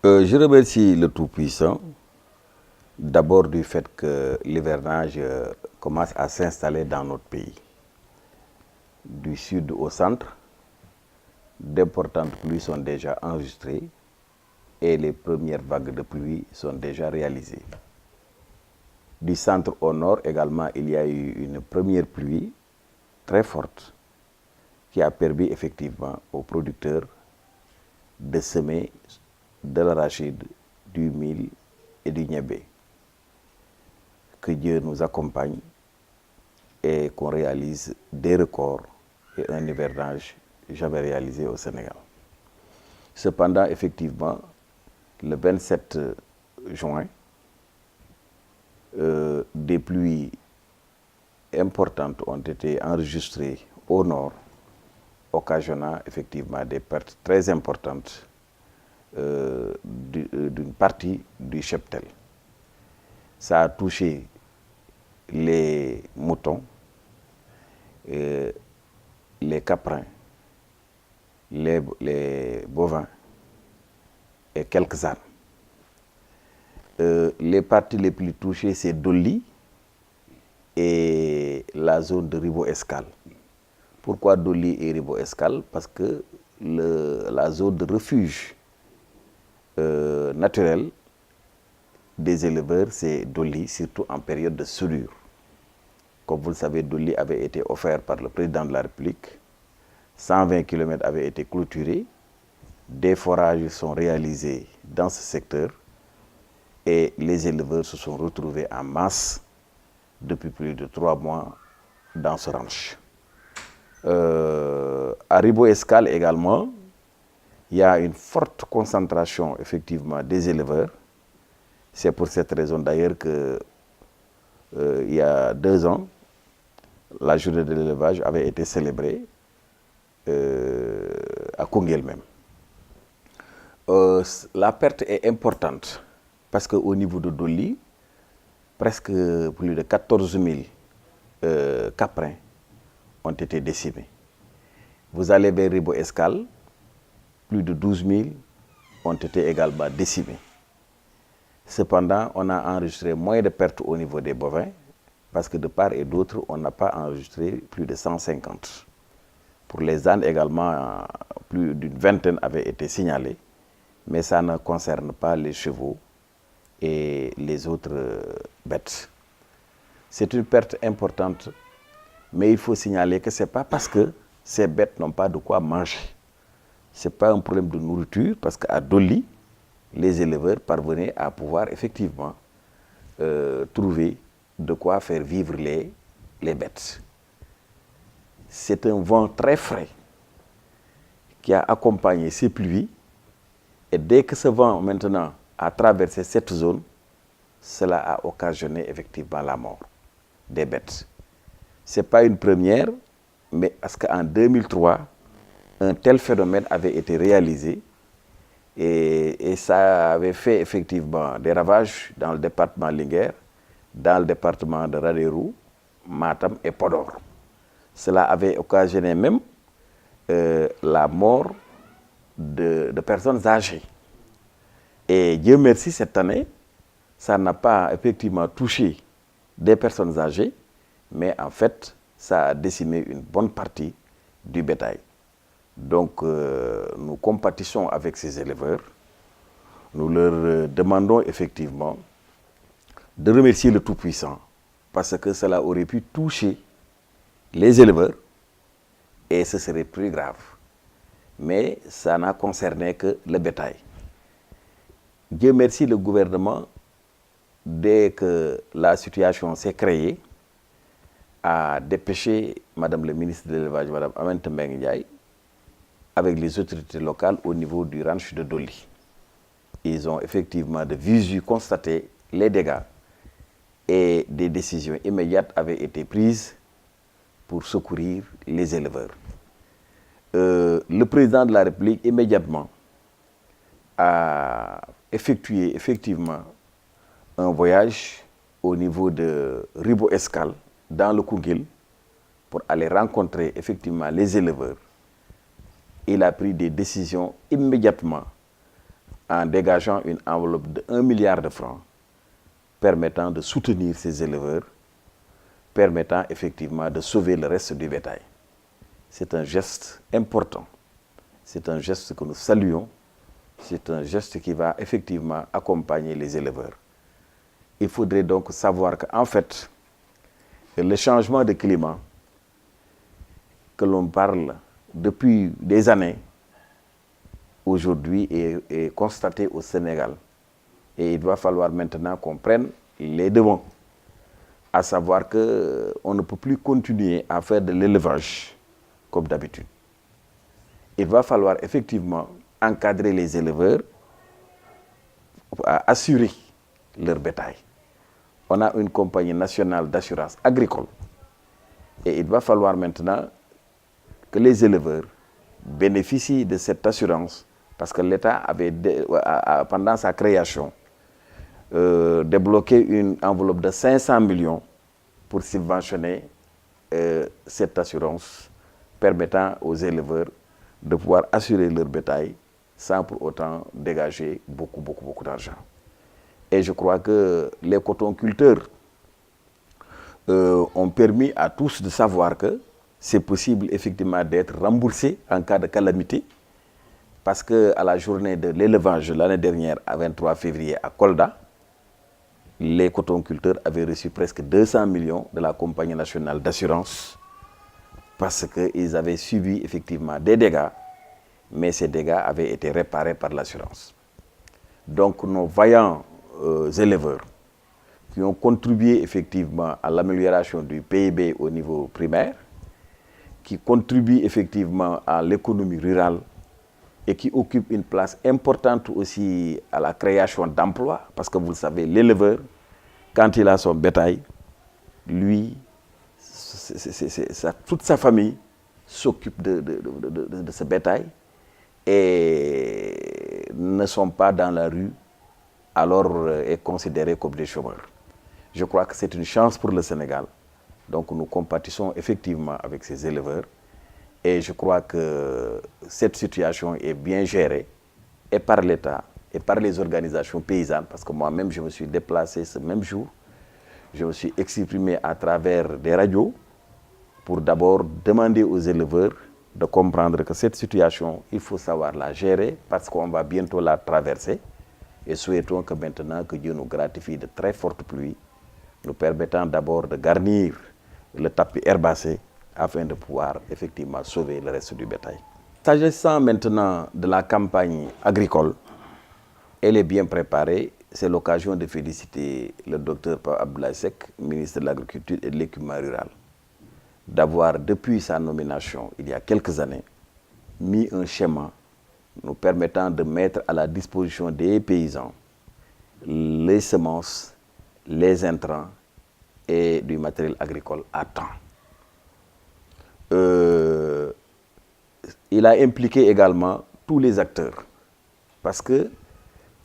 Je remercie le Tout-Puissant, d'abord du fait que l'hivernage commence à s'installer dans notre pays. Du sud au centre, d'importantes pluies sont déjà enregistrées et les premières vagues de pluie sont déjà réalisées. Du centre au nord également, il y a eu une première pluie très forte qui a permis effectivement aux producteurs de semer de l'arachide, du mil et du niébé. Que Dieu nous accompagne et qu'on réalise des records et un hivernage jamais réalisé au Sénégal. Cependant, effectivement, le 27 juin, des pluies importantes ont été enregistrées au nord, occasionnant effectivement des pertes très importantes d'une partie du cheptel. Ça a touché les moutons, les caprins, les bovins et quelques ânes. Les parties les plus touchées, c'est Doli et la zone de Ribo-Escale. Pourquoi Doli et Ribo-Escale? Parce que la zone de refuge naturel des éleveurs, c'est Doli, surtout en période de soudure. Comme vous le savez, Doli avait été offert par le président de la République. 120 km avaient été clôturés. Des forages sont réalisés dans ce secteur et les éleveurs se sont retrouvés en masse depuis plus de 3 mois dans ce ranch. À Ribo-Escale également, il y a une forte concentration effectivement des éleveurs. C'est pour cette raison d'ailleurs que il y a 2 ans, la journée de l'élevage avait été célébrée à Koungheul même. La perte est importante parce qu'au niveau de Doli, presque plus de 14 000 caprins ont été décimés. Vous allez vers Ribo-Escale, plus de 12 000 ont été également décimés. Cependant, on a enregistré moins de pertes au niveau des bovins parce que de part et d'autre, on n'a pas enregistré plus de 150. Pour les ânes également, plus d'une vingtaine avaient été signalés, mais ça ne concerne pas les chevaux et les autres bêtes. C'est une perte importante, mais il faut signaler que ce n'est pas parce que ces bêtes n'ont pas de quoi manger. Ce n'est pas un problème de nourriture, parce qu'à Doli, les éleveurs parvenaient à pouvoir effectivement trouver de quoi faire vivre les bêtes. C'est un vent très frais qui a accompagné ces pluies, et dès que ce vent maintenant a traversé cette zone, cela a occasionné effectivement la mort des bêtes. Ce n'est pas une première, mais parce qu'en 2003, un tel phénomène avait été réalisé et ça avait fait effectivement des ravages dans le département Linguère, dans le département de Ranérou, Matam et Podor. Cela avait occasionné même la mort de personnes âgées. Et Dieu merci, cette année, ça n'a pas effectivement touché des personnes âgées, mais en fait, ça a décimé une bonne partie du bétail. Donc, nous compatissons avec ces éleveurs. Nous leur demandons effectivement de remercier le Tout-Puissant parce que cela aurait pu toucher les éleveurs et ce serait plus grave. Mais ça n'a concerné que le bétail. Dieu merci, le gouvernement, dès que la situation s'est créée, a dépêché Madame le ministre de l'Élevage, Madame Aminata Mbengue Ndiaye, avec les autorités locales au niveau du ranch de Doli. Ils ont effectivement de visu constaté les dégâts et des décisions immédiates avaient été prises pour secourir les éleveurs. Le président de la République immédiatement a effectué effectivement un voyage au niveau de Ribo-Escale dans le Koungheul pour aller rencontrer effectivement les éleveurs. Il a pris des décisions immédiatement en dégageant une enveloppe de 1 milliard de francs permettant de soutenir ces éleveurs, permettant effectivement de sauver le reste du bétail. C'est un geste important, c'est un geste que nous saluons, c'est un geste qui va effectivement accompagner les éleveurs. Il faudrait donc savoir qu'en fait, le changement de climat que l'on parle depuis des années, aujourd'hui est constaté au Sénégal. Et il va falloir maintenant qu'on prenne les devants, à savoir qu'on ne peut plus continuer à faire de l'élevage comme d'habitude. Il va falloir effectivement encadrer les éleveurs, à assurer leur bétail. On a une compagnie nationale d'assurance agricole et il va falloir maintenant que les éleveurs bénéficient de cette assurance parce que l'État avait, pendant sa création, débloqué une enveloppe de 500 millions pour subventionner cette assurance permettant aux éleveurs de pouvoir assurer leur bétail sans pour autant dégager beaucoup d'argent. Et je crois que les cotonculteurs ont permis à tous de savoir que c'est possible effectivement d'être remboursé en cas de calamité parce qu'à la journée de l'élevage l'année dernière, à 23 février à Kolda, les cotonculteurs avaient reçu presque 200 millions de la compagnie nationale d'assurance parce qu'ils avaient subi effectivement des dégâts, mais ces dégâts avaient été réparés par l'assurance. Donc nos vaillants éleveurs qui ont contribué effectivement à l'amélioration du PIB au niveau primaire, qui contribuent effectivement à l'économie rurale et qui occupent une place importante aussi à la création d'emplois, parce que vous le savez, l'éleveur, quand il a son bétail, lui, toute sa famille s'occupe de ce bétail et ne sont pas dans la rue, alors est considéré comme des chômeurs. Je crois que c'est une chance pour le Sénégal. Donc nous compatissons effectivement avec ces éleveurs et je crois que cette situation est bien gérée et par l'État et par les organisations paysannes, parce que moi-même je me suis déplacé ce même jour, je me suis exprimé à travers des radios pour d'abord demander aux éleveurs de comprendre que cette situation, il faut savoir la gérer parce qu'on va bientôt la traverser et souhaitons que maintenant que Dieu nous gratifie de très fortes pluies, nous permettant d'abord de garnir le tapis herbacé afin de pouvoir effectivement sauver le reste du bétail. S'agissant maintenant de la campagne agricole, elle est bien préparée. C'est l'occasion de féliciter le docteur Abdoulaye Seck, ministre de l'Agriculture et de l'Équipement rural, d'avoir, depuis sa nomination il y a quelques années, mis un schéma nous permettant de mettre à la disposition des paysans les semences, les intrants et du matériel agricole à temps. Il a impliqué également tous les acteurs parce que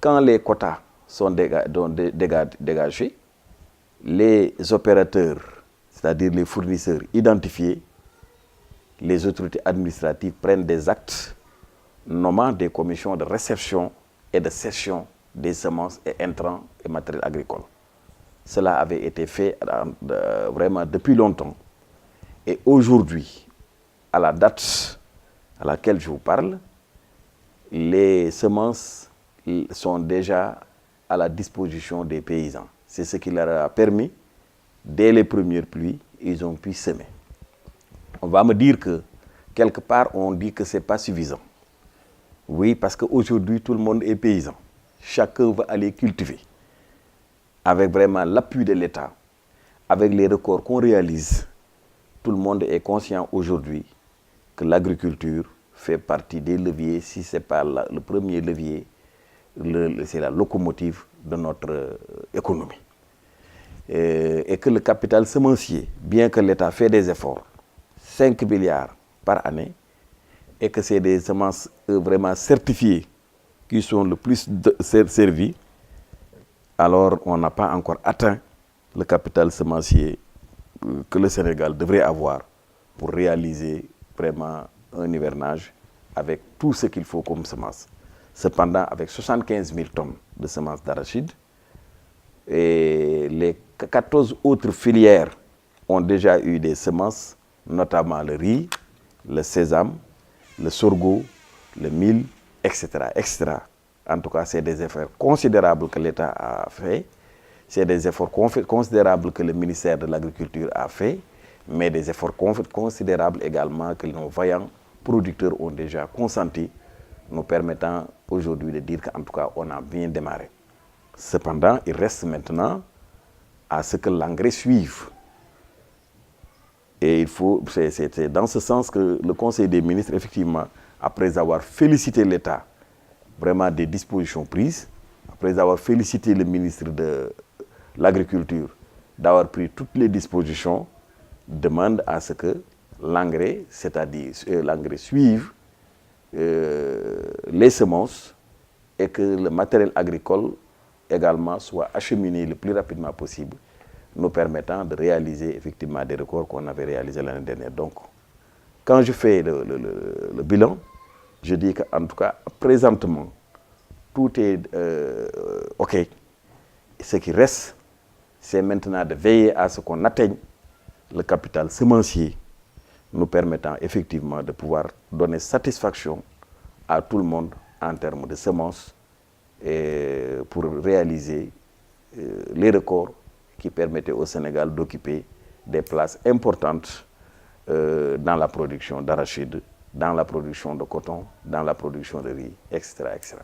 quand les quotas sont dégagés, les opérateurs, c'est-à-dire les fournisseurs identifiés, les autorités administratives prennent des actes nommant des commissions de réception et de cession des semences et intrants et matériel agricole. Cela avait été fait vraiment depuis longtemps. Et aujourd'hui, à la date à laquelle je vous parle, les semences sont déjà à la disposition des paysans. C'est ce qui leur a permis, dès les premières pluies, ils ont pu semer. On va me dire que, quelque part, on dit que ce n'est pas suffisant. Oui, parce qu'aujourd'hui, tout le monde est paysan. Chacun va aller cultiver. Avec vraiment l'appui de l'État, avec les records qu'on réalise, tout le monde est conscient aujourd'hui que l'agriculture fait partie des leviers, si ce n'est pas le premier levier, c'est la locomotive de notre économie. Et que le capital semencier, bien que l'État fait des efforts, 5 milliards par année, et que c'est des semences vraiment certifiées qui sont le plus servies, alors on n'a pas encore atteint le capital semencier que le Sénégal devrait avoir pour réaliser vraiment un hivernage avec tout ce qu'il faut comme semence. cependant avec 75 000 tonnes de semences d'arachide. Et les 14 autres filières ont déjà eu des semences, notamment le riz, le sésame, le sorgho, le mil, etc., etc. En tout cas, c'est des efforts considérables que l'État a fait. C'est des efforts considérables que le ministère de l'Agriculture a fait, mais des efforts considérables également que nos vaillants producteurs ont déjà consenti, nous permettant aujourd'hui de dire qu'en tout cas, on a bien démarré. Cependant, il reste maintenant à ce que l'engrais suive. Et c'est dans ce sens que le Conseil des ministres, effectivement, après avoir félicité l'État vraiment des dispositions prises, après avoir félicité le ministre de l'Agriculture d'avoir pris toutes les dispositions, demande à ce que l'engrais, c'est-à-dire l'engrais suive les semences et que le matériel agricole également soit acheminé le plus rapidement possible, nous permettant de réaliser effectivement des records qu'on avait réalisés l'année dernière. Donc, quand je fais le bilan, je dis qu'en tout cas, présentement, tout est OK. Ce qui reste, c'est maintenant de veiller à ce qu'on atteigne le capital semencier, nous permettant effectivement de pouvoir donner satisfaction à tout le monde en termes de semences et pour réaliser les records qui permettaient au Sénégal d'occuper des places importantes dans la production d'arachide, dans la production de coton, dans la production de riz, etc., etc.